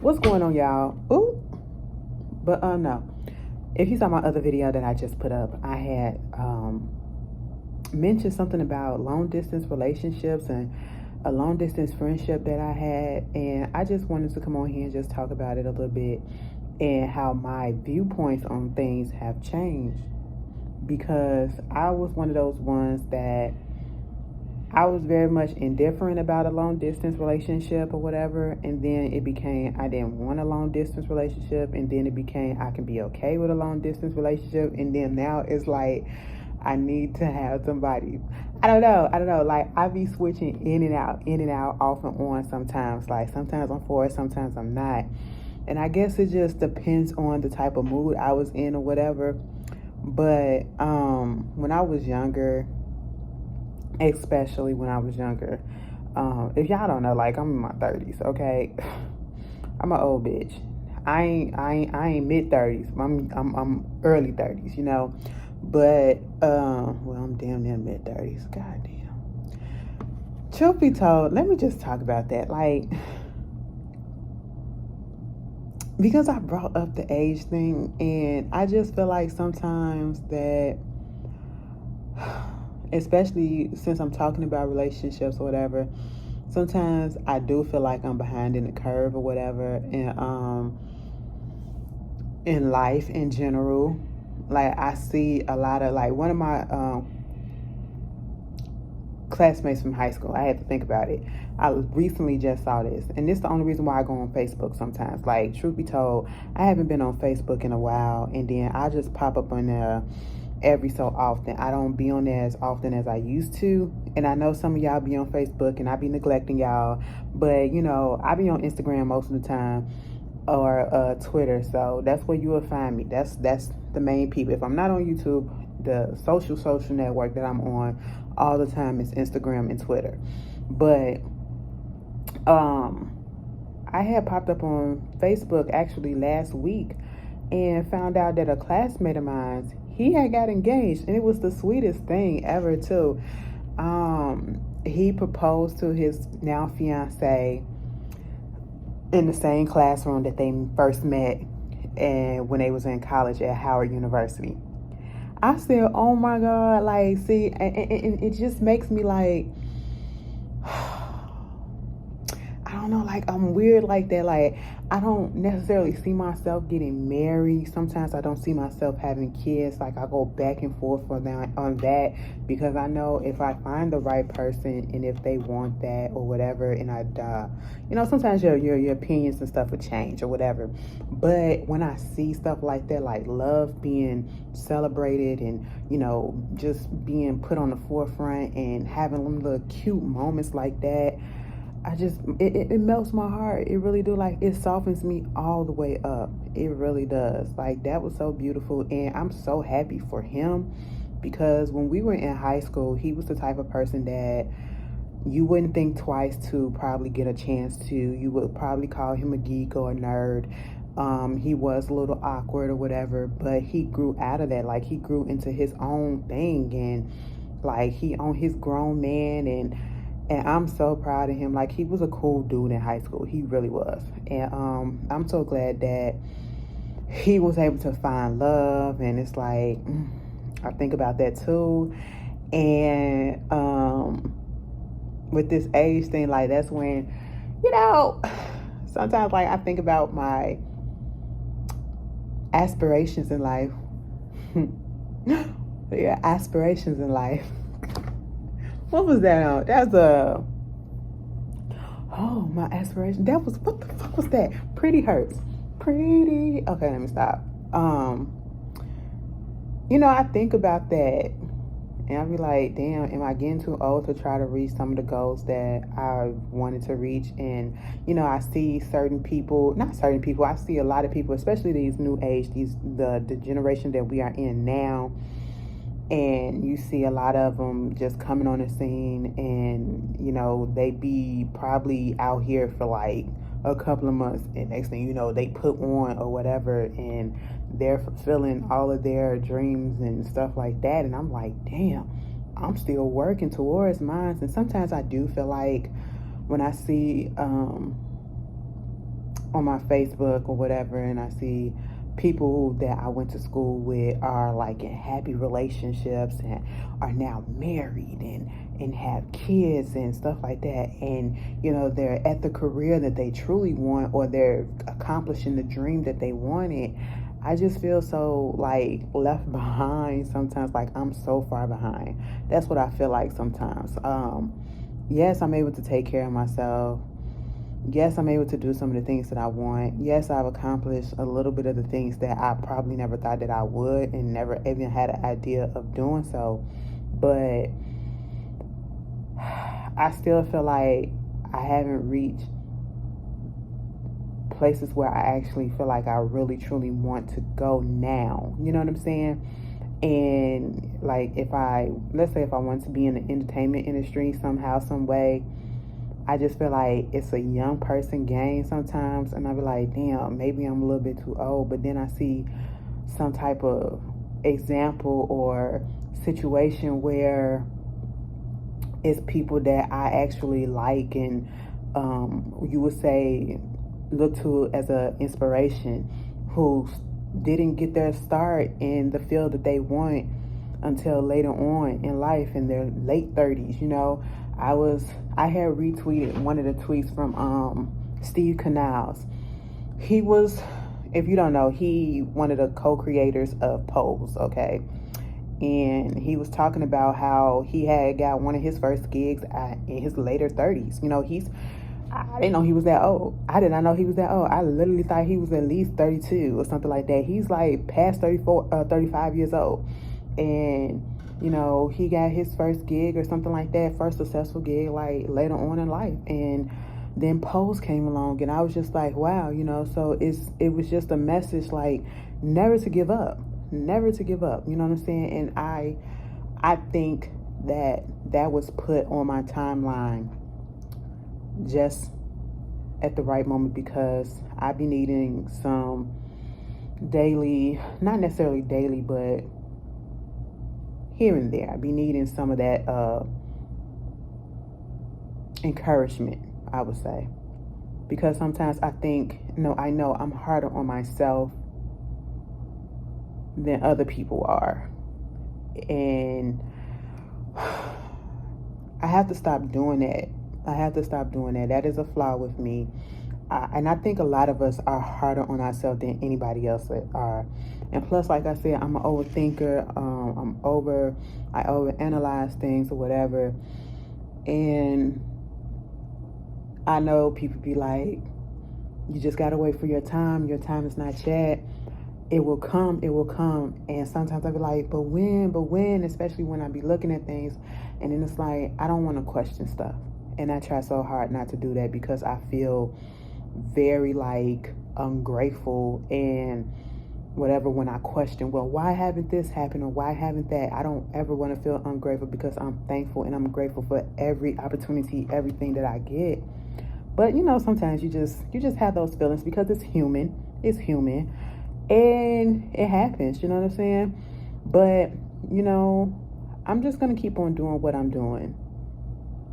What's going on, y'all? Ooh, but no. If you saw my other video that I just put up, I had mentioned something about long distance relationships and a long distance friendship that I had, and I just wanted to come on here and just talk about it a little bit and how my viewpoints on things have changed, because I was one of those ones that I was very much indifferent about a long distance relationship or whatever, and then it became I didn't want a long distance relationship, and then it became I can be okay with a long distance relationship, and then now it's like I need to have somebody. I don't know. Like, I be switching in and out, off and on sometimes. Like, sometimes I'm for it, sometimes I'm not. And I guess it just depends on the type of mood I was in or whatever. But when I was younger, especially when I was younger. If y'all don't know, like, I'm in my 30s, okay? I'm an old bitch. I ain't mid 30s. I'm early 30s, you know. But well, I'm damn near mid 30s. God damn. Truth be told, let me just talk about that. Like, because I brought up the age thing, and I just feel like sometimes that, especially since I'm talking about relationships or whatever, sometimes I do feel like I'm behind in the curve or whatever, and in life in general. Like, I see a lot of, like, one of my classmates from high school. I had to think about it. I recently just saw this, and this is the only reason why I go on Facebook sometimes. Like, truth be told, I haven't been on Facebook in a while, and then I just pop up on there every so often. I don't be on there as often as I used to, and I know some of y'all be on Facebook, and I be neglecting y'all, but you know, I be on Instagram most of the time, or Twitter. So that's where you will find me. That's the main people. If I'm not on YouTube, the social network that I'm on all the time is Instagram and Twitter. But I had popped up on Facebook actually last week and found out that a classmate of mine, he had got engaged, and it was the sweetest thing ever too. He proposed to his now fiance in the same classroom that they first met, and when they was in college at Howard University. I said, oh my God, like, see, and it just makes me like, I don't know, like, I'm weird like that. Like, I don't necessarily see myself getting married. Sometimes I don't see myself having kids. Like, I go back and forth on that, because I know if I find the right person and if they want that or whatever, and you know, sometimes your opinions and stuff would change or whatever. But when I see stuff like that, like love being celebrated and, you know, just being put on the forefront and having them little cute moments like that, it melts my heart. It really do. Like, it softens me all the way up. It really does. Like, that was so beautiful, and I'm so happy for him, because when we were in high school, he was the type of person that you wouldn't think twice to probably get a chance to. You would probably call him a geek or a nerd. He was a little awkward or whatever, but he grew out of that. Like, he grew into his own thing, and like, he on his grown man, and I'm so proud of him. Like, he was a cool dude in high school. He really was. And I'm so glad that he was able to find love. And it's like, I think about that too. And with this age thing, like, that's when, you know, sometimes, like, I think about my aspirations in life. Yeah, aspirations in life. What was that on? That's oh, my aspiration. That was, what the fuck was that? Pretty Hurts. Pretty. Okay, let me stop. You know, I think about that, and I be like, damn, am I getting too old to try to reach some of the goals that I wanted to reach? And, you know, I see certain people, not certain people, I see a lot of people, especially these new age, the generation that we are in now. And you see a lot of them just coming on the scene, and, you know, they be probably out here for like a couple of months, and next thing you know, they put on or whatever, and they're fulfilling all of their dreams and stuff like that. And I'm like, damn, I'm still working towards mine. And sometimes I do feel like when I see on my Facebook or whatever, and I see people that I went to school with are like in happy relationships and are now married and have kids and stuff like that, and they're at the career that they truly want, or they're accomplishing the dream that they wanted. I just feel so like left behind sometimes, like I'm so far behind. That's what I feel like sometimes. Yes, I'm able to take care of myself. Yes, I'm able to do some of the things that I want. Yes, I've accomplished a little bit of the things that I probably never thought that I would, and never even had an idea of doing so. But I still feel like I haven't reached places where I actually feel like I really truly want to go now. You know what I'm saying? And like, let's say if I want to be in the entertainment industry somehow, some way, I just feel like it's a young person game sometimes, and I be like, damn, maybe I'm a little bit too old. But then I see some type of example or situation where it's people that I actually like, and you would say look to as an inspiration, who didn't get their start in the field that they want until later on in life, in their late 30s. I had retweeted one of the tweets from Steve Canals. He was, if you don't know, he one of the co-creators of Pose, okay? And he was talking about how he had got one of his first gigs in his later 30s. I didn't know he was that old. I did not know he was that old. I literally thought he was at least 32 or something like that. He's like past 35 years old. And, he got his first gig or something like that, first successful gig, like later on in life. And then Pose came along, and I was just like, wow, so it was just a message, like, never to give up, never to give up. You know what I'm saying? And I think that was put on my timeline just at the right moment, because I be needing some daily, not necessarily daily, but here and there, I be needing some of that encouragement, I would say, because sometimes I think, I know I'm harder on myself than other people are, and I have to stop doing that. That is a flaw with me. And I think a lot of us are harder on ourselves than anybody else are. And plus, like I said, I'm an overthinker. I overanalyze things or whatever. And I know people be like, you just gotta wait for your time. Your time is not yet. It will come. And sometimes I be like, but when? Especially when I be looking at things. And then it's like, I don't want to question stuff. And I try so hard not to do that, because I feel very like ungrateful and whatever when I question, well, why haven't this happened, or why haven't that? I don't ever want to feel ungrateful, because I'm thankful and I'm grateful for every opportunity, everything that I get. But sometimes you just have those feelings, because it's human, and it happens. You know what I'm saying? But I'm just gonna keep on doing what I'm doing.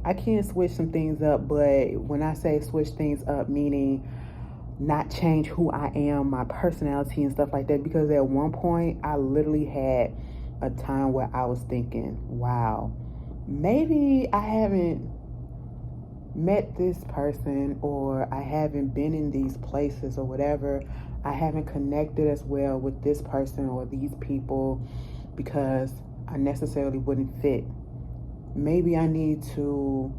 I can't switch some things up, but when I say switch things up, meaning not change who I am, my personality and stuff like that, because at one point I literally had a time where I was thinking, wow, maybe I haven't met this person, or I haven't been in these places or whatever. I haven't connected as well with this person or these people, because I necessarily wouldn't fit. Maybe I need to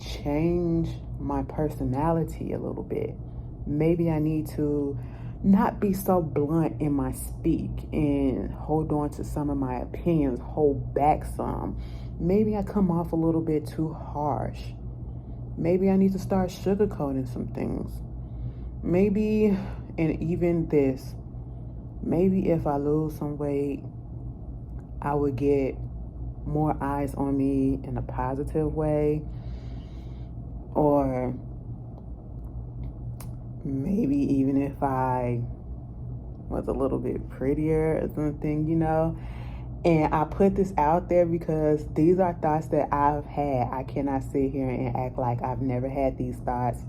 change my personality a little bit. Maybe I need to not be so blunt in my speak and hold on to some of my opinions, hold back some. Maybe I come off a little bit too harsh. Maybe I need to start sugarcoating some things. Maybe, and even this, maybe if I lose some weight, I would get more eyes on me in a positive way. Or maybe even if I was a little bit prettier or something, And I put this out there because these are thoughts that I've had. I cannot sit here and act like I've never had these thoughts.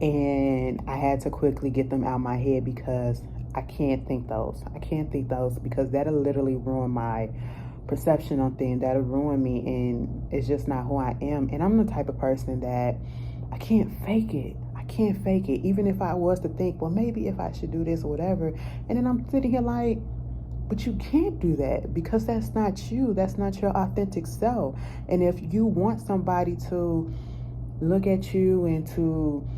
And I had to quickly get them out of my head because I can't think those. I can't think those because that'll literally ruin my perception on things. That'll ruin me, and it's just not who I am. And I'm the type of person that I can't fake it. I can't fake it. Even if I was to think, well, maybe if I should do this or whatever. And then I'm sitting here like, but you can't do that because that's not you. That's not your authentic self. And if you want somebody to look at you and to,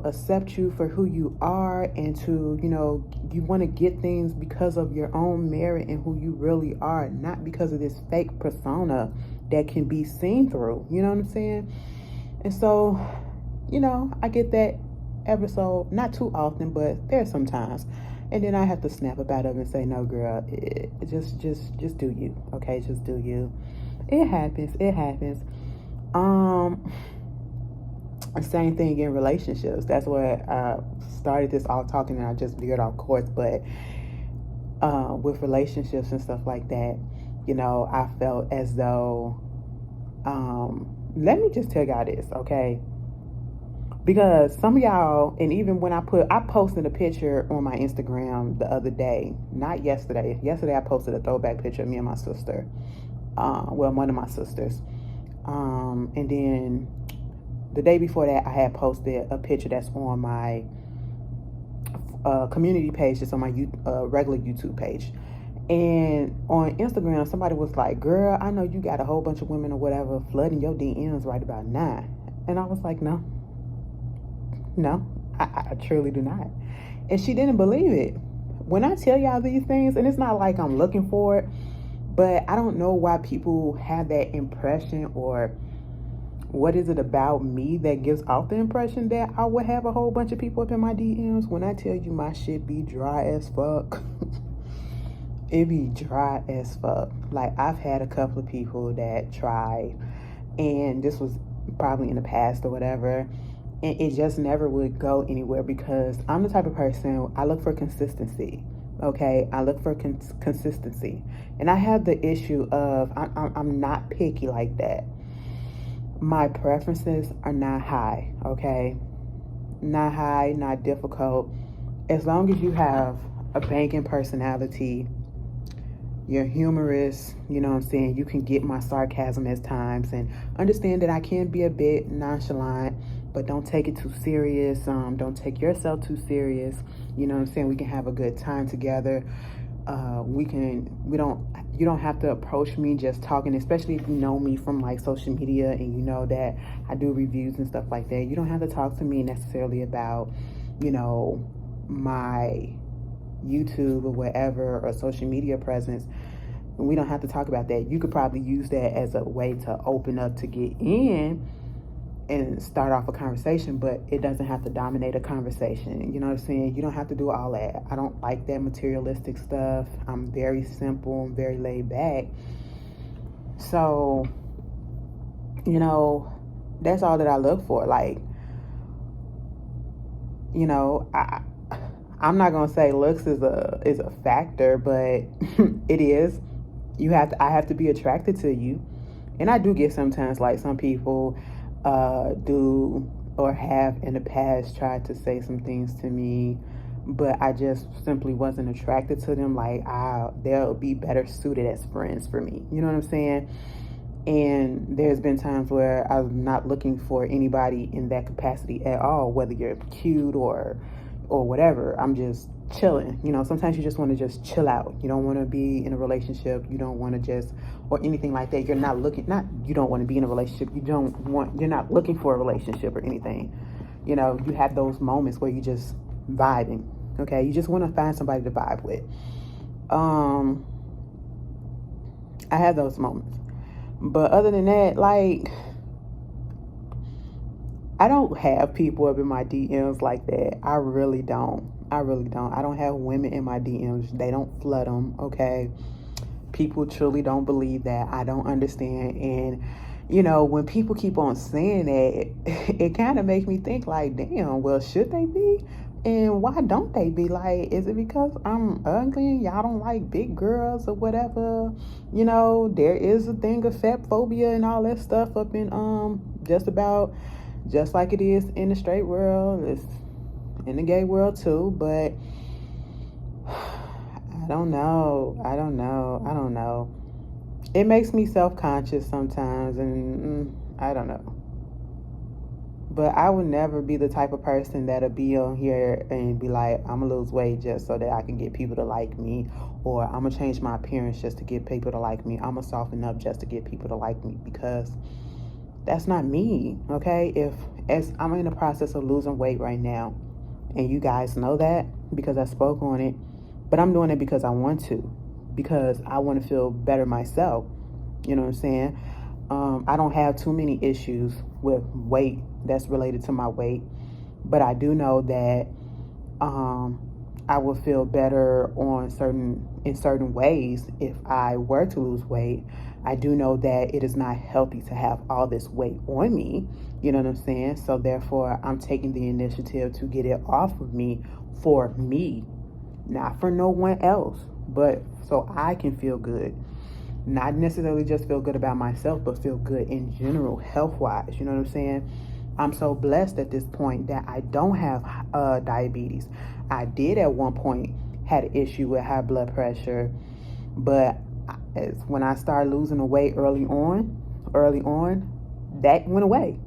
accept you for who you are, and to, you want to get things because of your own merit and who you really are, not because of this fake persona that can be seen through. You know what I'm saying? And so, I get that ever so, not too often, but there's sometimes. And then I have to snap about it and say, no, girl, just do you. Okay, just do you. It happens. It happens. Same thing in relationships. That's what started this all talking, and I just veered off course. But with relationships and stuff like that, I felt as though, let me just tell y'all this, okay? Because some of y'all, and even when I posted a picture on my Instagram the other day, not yesterday. Yesterday I posted a throwback picture of me and my sister. One of my sisters. And then the day before that, I had posted a picture that's on my community page, just on my regular YouTube page. And on Instagram, somebody was like, girl, I know you got a whole bunch of women or whatever flooding your DMs right about now. And I was like, no, I truly do not. And she didn't believe it. When I tell y'all these things, and it's not like I'm looking for it, but I don't know why people have that impression, or what is it about me that gives off the impression that I would have a whole bunch of people up in my DMs. When I tell you my shit be dry as fuck. It be dry as fuck. Like, I've had a couple of people that tried, and this was probably in the past or whatever, and it just never would go anywhere because I'm the type of person, I look for consistency. Okay, I look for consistency, and I have the issue of I'm not picky like that. My preferences are not high, okay? Not high, not difficult. As long as you have a banging personality, you're humorous, you know what I'm saying? You can get my sarcasm at times, and understand that I can be a bit nonchalant, but don't take it too serious. Don't take yourself too serious. You know what I'm saying? We can have a good time together. You don't have to approach me just talking, especially if you know me from like social media and you know that I do reviews and stuff like that. You don't have to talk to me necessarily about, my YouTube or whatever, or social media presence. We don't have to talk about that. You could probably use that as a way to open up to get in and start off a conversation, but it doesn't have to dominate a conversation. You know what I'm saying? You don't have to do all that. I don't like that materialistic stuff. I'm very simple and very laid back. So, that's all that I look for. Like, I'm not gonna say looks is a factor, but it is. I have to be attracted to you. And I do get sometimes, like, some people do or have in the past tried to say some things to me, but I just simply wasn't attracted to them. Like, they'll be better suited as friends for me. You know what I'm saying? And there's been times where I'm not looking for anybody in that capacity at all, whether you're cute or whatever. I'm just chilling. Sometimes you just want to just chill out. You don't want to be in a relationship. You don't want to just, or anything like that. You don't want to be in a relationship. You're not looking for a relationship or anything. You have those moments where you just vibing. Okay. You just want to find somebody to vibe with. I have those moments. But other than that, like, I don't have people up in my DMs like that. I really don't. I don't have women in my DMs. They don't flood them, okay? People truly don't believe that. I don't understand. And, when people keep on saying that, it kind of makes me think like, damn, well, should they be? And why don't they be? Like, is it because I'm ugly and y'all don't like big girls or whatever? There is a thing of fat phobia and all that stuff up in just about just like it is in the straight world, it's in the gay world too. But I don't know. It makes me self-conscious sometimes, and I don't know. But I would never be the type of person that'll be on here and be like, I'm gonna lose weight just so that I can get people to like me, or I'm gonna change my appearance just to get people to like me. I'm gonna soften up just to get people to like me, because that's not me, okay? If as I'm in the process of losing weight right now, and you guys know that because I spoke on it, but I'm doing it because I want to, because I want to feel better myself. You know what I'm saying? I don't have too many issues with weight that's related to my weight, but I do know that I will feel better in certain ways if I were to lose weight. I do know that it is not healthy to have all this weight on me. You know what I'm saying? So therefore, I'm taking the initiative to get it off of me for me, not for no one else, but so I can feel good. Not necessarily just feel good about myself, but feel good in general, health-wise. You know what I'm saying? I'm so blessed at this point that I don't have diabetes. I did at one point had an issue with high blood pressure, but when I started losing the weight early on, that went away.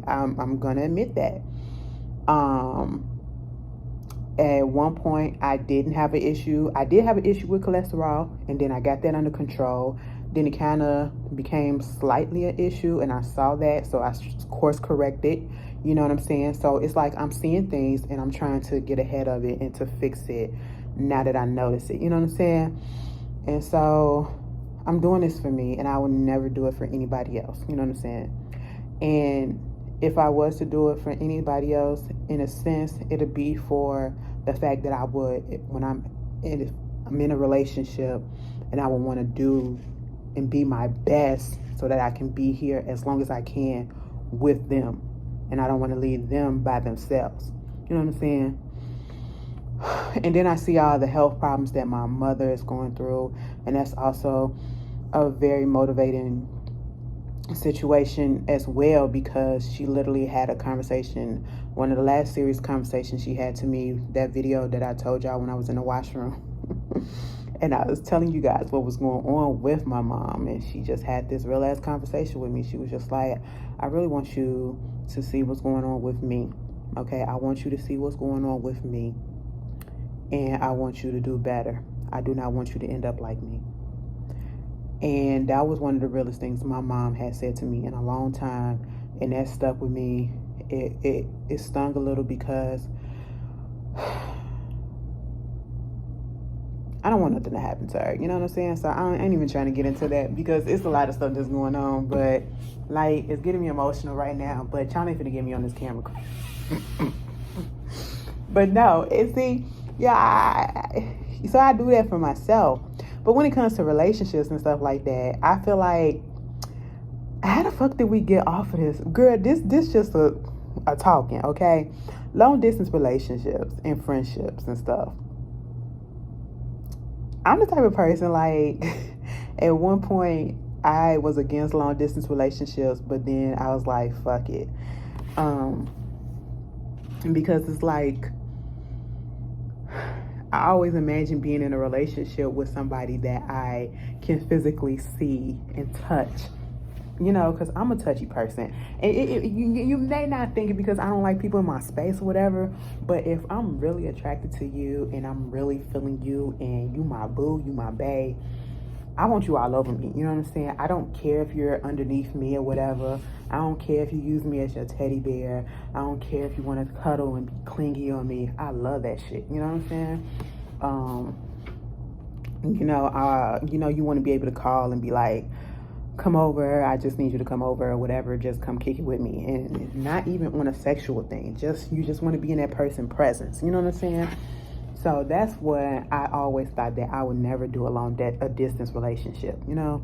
I'm gonna admit that. At one point, I didn't have an issue. I did have an issue with cholesterol, and then I got that under control. Then it kind of became slightly an issue, and I saw that, so I course corrected. You know what I'm saying? So it's like I'm seeing things, and I'm trying to get ahead of it and to fix it now that I notice it. You know what I'm saying? And so I'm doing this for me, and I will never do it for anybody else. You know what I'm saying? And if I was to do it for anybody else, in a sense, it'd be for the fact that I would, when I'm in a relationship, and I would want to do and be my best so that I can be here as long as I can with them. And I don't want to leave them by themselves. You know what I'm saying? And then I see all the health problems that my mother is going through, and that's also a very motivating situation as well, because she literally had a conversation, one of the last serious conversations she had to me, that video that I told y'all when I was in the washroom. And I was telling you guys what was going on with my mom, and she just had this real ass conversation with me. She was just like, I really want you to see what's going on with me. Okay, I want you to see what's going on with me, and I want you to do better. I do not want you to end up like me. And that was one of the realest things my mom had said to me in a long time, and that stuck with me. It stung a little because I don't want nothing to happen to her. You know what I'm saying? So I ain't even trying to get into that, because it's a lot of stuff that's going on, but like, it's getting me emotional right now. But y'all ain't finna get me on this camera. But no, so I do that for myself. But when it comes to relationships and stuff like that, I feel like, how the fuck did we get off of this? Girl, this just a talking, okay? Long distance relationships and friendships and stuff. I'm the type of person, like, at one point, I was against long distance relationships, but then I was like, fuck it. Because it's like, I always imagine being in a relationship with somebody that I can physically see and touch, you know, because I'm a touchy person. And you may not think it because I don't like people in my space or whatever, but if I'm really attracted to you and I'm really feeling you and you my boo, you my bae, I want you all over me. You know what I'm saying? I don't care if you're underneath me or whatever. I don't care if you use me as your teddy bear. I don't care if you want to cuddle and be clingy on me. I love that shit. You know what I'm saying? You want to be able to call and be like, come over, I just need you to come over or whatever, just come kick it with me. And not even on a sexual thing. You just want to be in that person's presence. You know what I'm saying? So that's what I always thought, that I would never do a distance relationship, you know?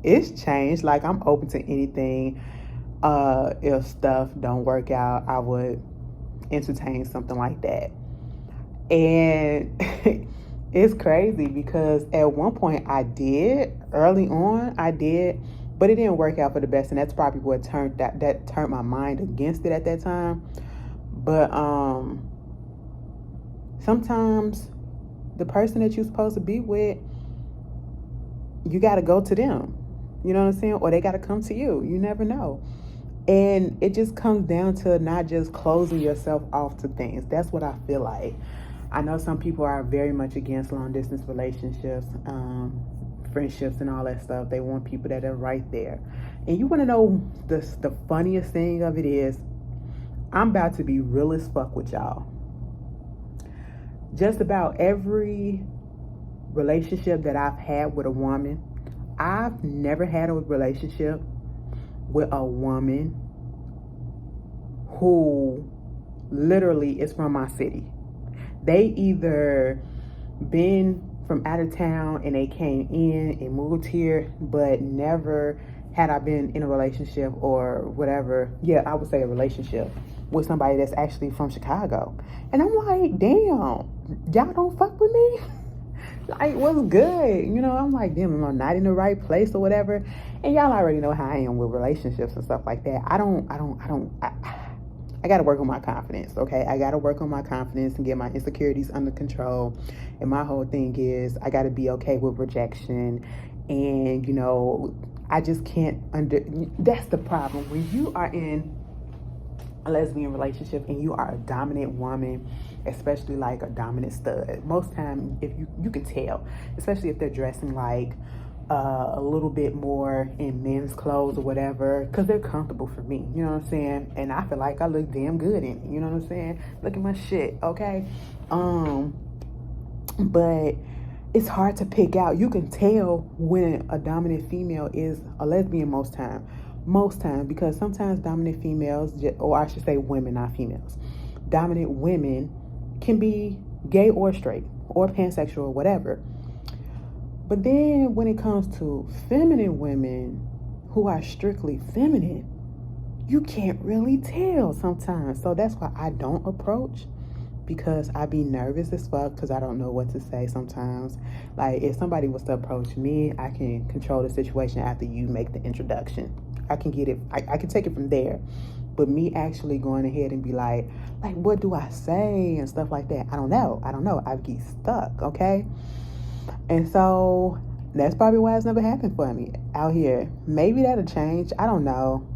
It's changed. Like, I'm open to anything. If stuff don't work out, I would entertain something like that. And it's crazy because at one point early on I did, But it didn't work out for the best, and that's probably what turned my mind against it at that time. But sometimes the person that you're supposed to be with, you got to go to them. You know what I'm saying? Or they got to come to you. You never know. And it just comes down to not just closing yourself off to things. That's what I feel like. I know some people are very much against long distance relationships, friendships, and all that stuff. They want people that are right there. And you want to know the funniest thing of it is, I'm about to be real as fuck with y'all. Just about every relationship that I've had with a woman, I've never had a relationship with a woman who literally is from my city. They either been from out of town and they came in and moved here, but never had I been in a relationship or whatever. Yeah, I would say a relationship with somebody that's actually from Chicago. And I'm like, damn, y'all don't fuck with me? Like, what's good? You know, I'm like, damn, am I not in the right place or whatever? And y'all already know how I am with relationships and stuff like that. I got to work on my confidence, okay? I got to work on my confidence and get my insecurities under control. And my whole thing is, I got to be okay with rejection. And, you know, I just can't that's the problem. When you are in a lesbian relationship and you are a dominant woman, especially like a dominant stud, most time if you can tell, especially if they're dressing like a little bit more in men's clothes or whatever, because they're comfortable for me, you know what I'm saying? And I feel like I look damn good in it, you know what I'm saying? Look at my shit, okay? But it's hard to pick out. You can tell when a dominant female is a lesbian most time, because sometimes dominant females, or I should say women, not females, dominant women can be gay or straight or pansexual or whatever. But then when it comes to feminine women who are strictly feminine, you can't really tell sometimes. So that's why I don't approach, because I be nervous as fuck because I don't know what to say sometimes. Like, if somebody was to approach me, I can control the situation after you make the introduction. I can get it, I can take it from there. But me actually going ahead and be like, what do I say and stuff like that? I don't know. I get stuck, okay? And so that's probably why it's never happened for me out here. Maybe that'll change. I don't know.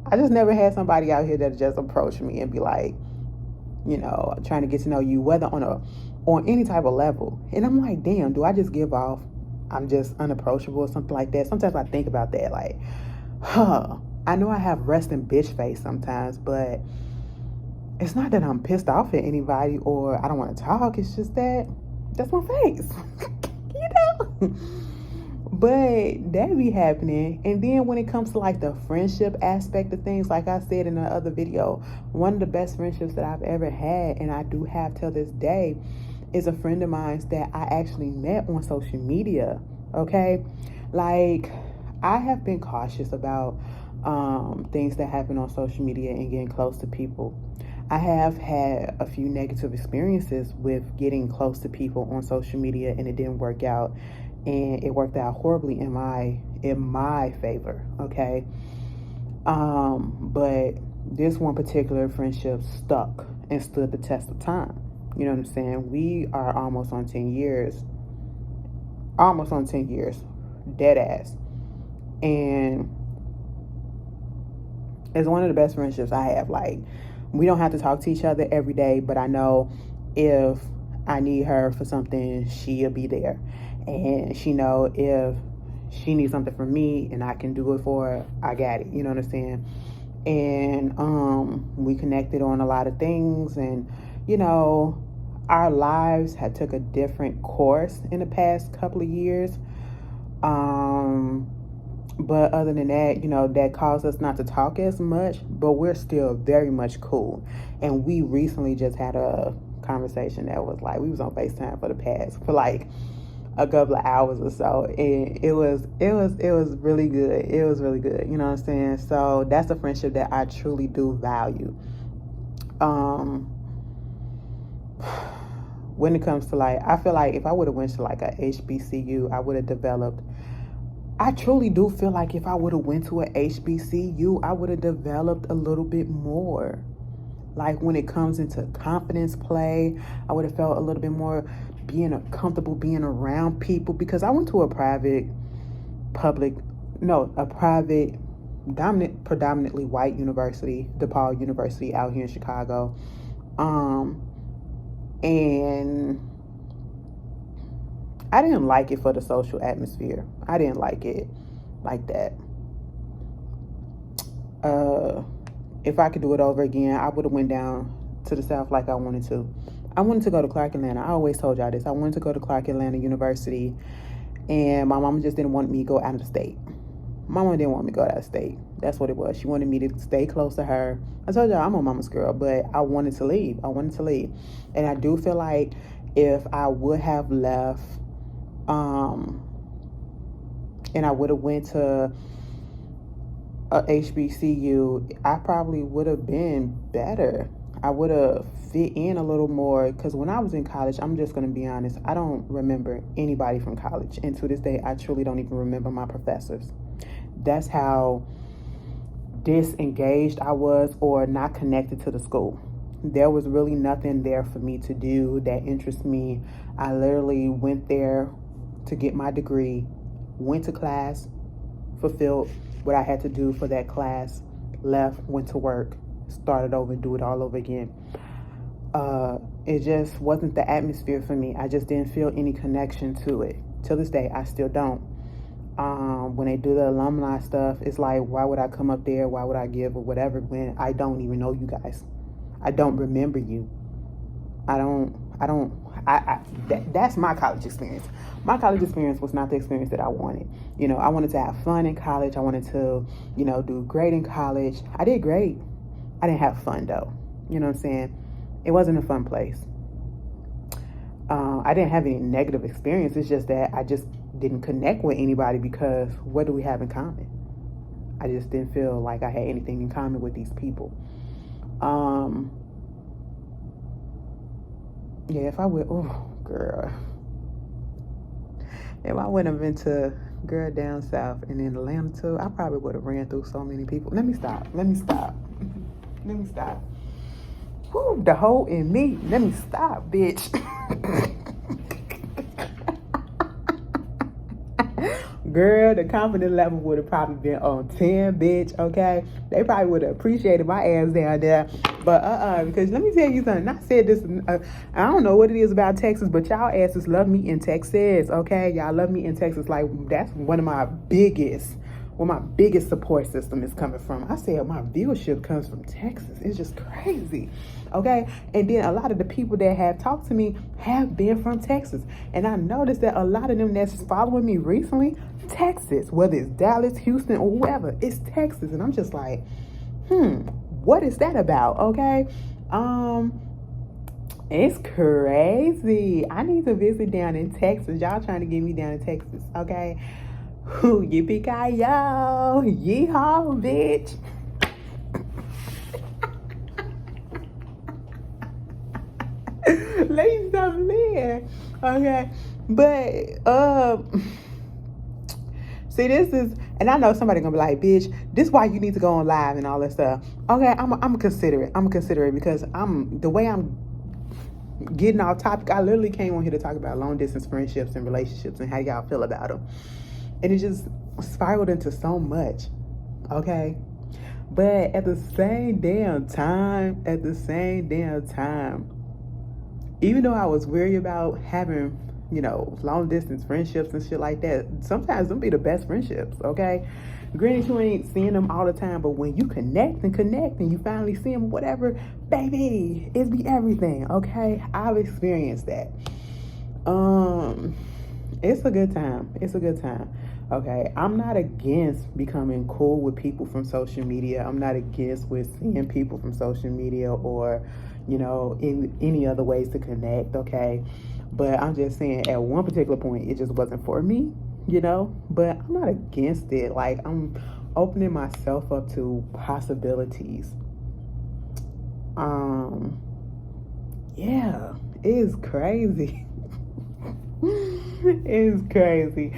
I just never had somebody out here that just approached me and be like, you know, trying to get to know you, whether on any type of level. And I'm like, damn, do I just give off I'm just unapproachable or something like that? Sometimes I think about that, like, I know I have resting bitch face sometimes, but it's not that I'm pissed off at anybody or I don't want to talk. It's just that's my face. You know? But that be happening. And then when it comes to like the friendship aspect of things, like I said in the other video, one of the best friendships that I've ever had, and I do have till this day, is a friend of mine that I actually met on social media. Okay, like, I have been cautious about things that happen on social media and getting close to people. I have had a few negative experiences with getting close to people on social media, and it didn't work out, and it worked out horribly in my favor, okay? But this one particular friendship stuck and stood the test of time. You know what I'm saying? We are almost on 10 years, dead ass. And it's one of the best friendships I have. Like, we don't have to talk to each other every day, but I know if I need her for something, she'll be there. And she know if she needs something from me and I can do it for her, I got it. You know what I'm saying? And we connected on a lot of things, and you know, our lives had took a different course in the past couple of years. But other than that, you know, that caused us not to talk as much, but we're still very much cool. And we recently just had a conversation that was like, we was on FaceTime for like a couple of hours or so. And it was really good. It was really good. You know what I'm saying? So that's a friendship that I truly do value. When it comes to like, I feel like if I would have went to like a HBCU, I would have developed I truly do feel like if I would have went to a HBCU, I would have developed a little bit more. Like when it comes into confidence play, I would have felt a little bit more comfortable being around people, because I went to a private predominantly white university, DePaul University out here in Chicago. And I didn't like it for the social atmosphere. I didn't like it like that. If I could do it over again, I would have went down to the South like I wanted to. I wanted to go to Clark Atlanta. I always told y'all this. I wanted to go to Clark Atlanta University, and my mama just didn't want me to go out of the state. Mama didn't want me to go out of state. That's what it was. She wanted me to stay close to her. I told y'all I'm a mama's girl, but I wanted to leave. And I do feel like if I would have left, and I would have went to a HBCU, I probably would have been better. I would have fit in a little more, because when I was in college, I'm just going to be honest, I don't remember anybody from college. And to this day, I truly don't even remember my professors. That's how disengaged I was, or not connected to the school. There was really nothing there for me to do that interests me. I literally went there to get my degree, went to class, fulfilled what I had to do for that class, left, went to work, started over, do it all over again. It just wasn't the atmosphere for me. I just didn't feel any connection to it. Till this day, I still don't. When they do the alumni stuff, it's like, why would I come up there? Why would I give or whatever when I don't even know you guys? I don't remember you. That's my college experience. My college experience was not the experience that I wanted. I wanted to have fun in college. I wanted to, do great in college. I did great. I didn't have fun though. You know what I'm saying? It wasn't a fun place. I didn't have any negative experience. It's just that I just didn't connect with anybody, because what do we have in common? I just didn't feel like I had anything in common with these people. Yeah, if I would, if I wouldn't have been to girl down south and in Atlanta too, I probably would have ran through so many people. Let me stop. Whew, the hole in me. Let me stop, bitch. Girl, the confidence level would have probably been on 10, bitch, okay? They probably would have appreciated my ass down there. But because let me tell you something. I said this, I don't know what it is about Texas, but y'all asses love me in Texas, okay? Y'all love me in Texas. Like, that's where my biggest support system is coming from. I said my viewership comes from Texas. It's just crazy, okay? And then a lot of the people that have talked to me have been from Texas. And I noticed that a lot of them that's following me recently, Texas, whether it's Dallas, Houston, or whoever, it's Texas. And I'm just like, what is that about, okay? It's crazy. I need to visit down in Texas. Y'all trying to get me down in Texas, okay? Ooh, yippee-ki-yo, yeehaw, bitch. Let me stop playing, okay? But see, this is, and I know somebody gonna be like, bitch, this is why you need to go on live and all that stuff. Okay, I'm considerate. Because the way I'm getting off topic. I literally came on here to talk about long distance friendships and relationships and how y'all feel about them. And it just spiraled into so much, okay? But at the same damn time, even though I was worried about having, long distance friendships and shit like that, sometimes them be the best friendships, okay? Granted, you ain't seeing them all the time, but when you connect and you finally see them, whatever, baby, it's be everything, okay? I've experienced that. It's a good time. Okay, I'm not against becoming cool with people from social media. I'm not against with seeing people from social media or, in any other ways to connect, okay? But I'm just saying at one particular point, it just wasn't for me, But I'm not against it. Like, I'm opening myself up to possibilities. Yeah, it's crazy. It's crazy.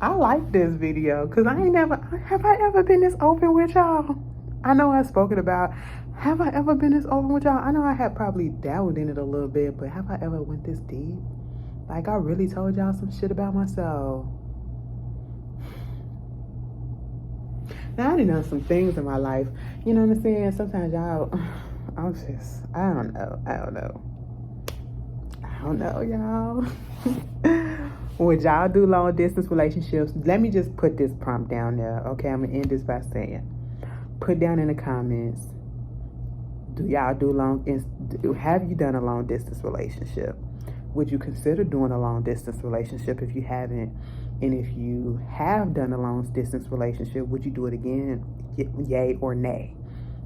I like this video because have I ever been this open with y'all? I know I've spoken about, have I ever been this open with y'all? I know I have probably dabbled in it a little bit, but have I ever went this deep? Like, I really told y'all some shit about myself. Now, I done done some things in my life. You know what I'm saying? Sometimes y'all, I don't know, y'all. Would y'all do long distance relationships? Let me just put this prompt down there. Okay, I'm gonna end this by saying, put down in the comments, do y'all have you done a long distance relationship? Would you consider doing a long distance relationship if you haven't? And if you have done a long distance relationship, would you do it again? Yay or nay?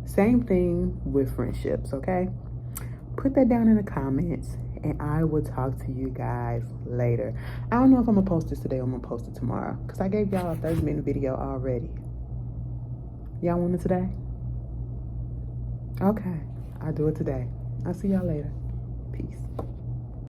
Same thing with friendships, okay? Put that down in the comments, and I will talk to you guys later. I don't know if I'm gonna post this today or I'm gonna post it tomorrow, because I gave y'all a 30-minute video already. Y'all want it today? Okay, I'll do it today. I'll see y'all later. Peace.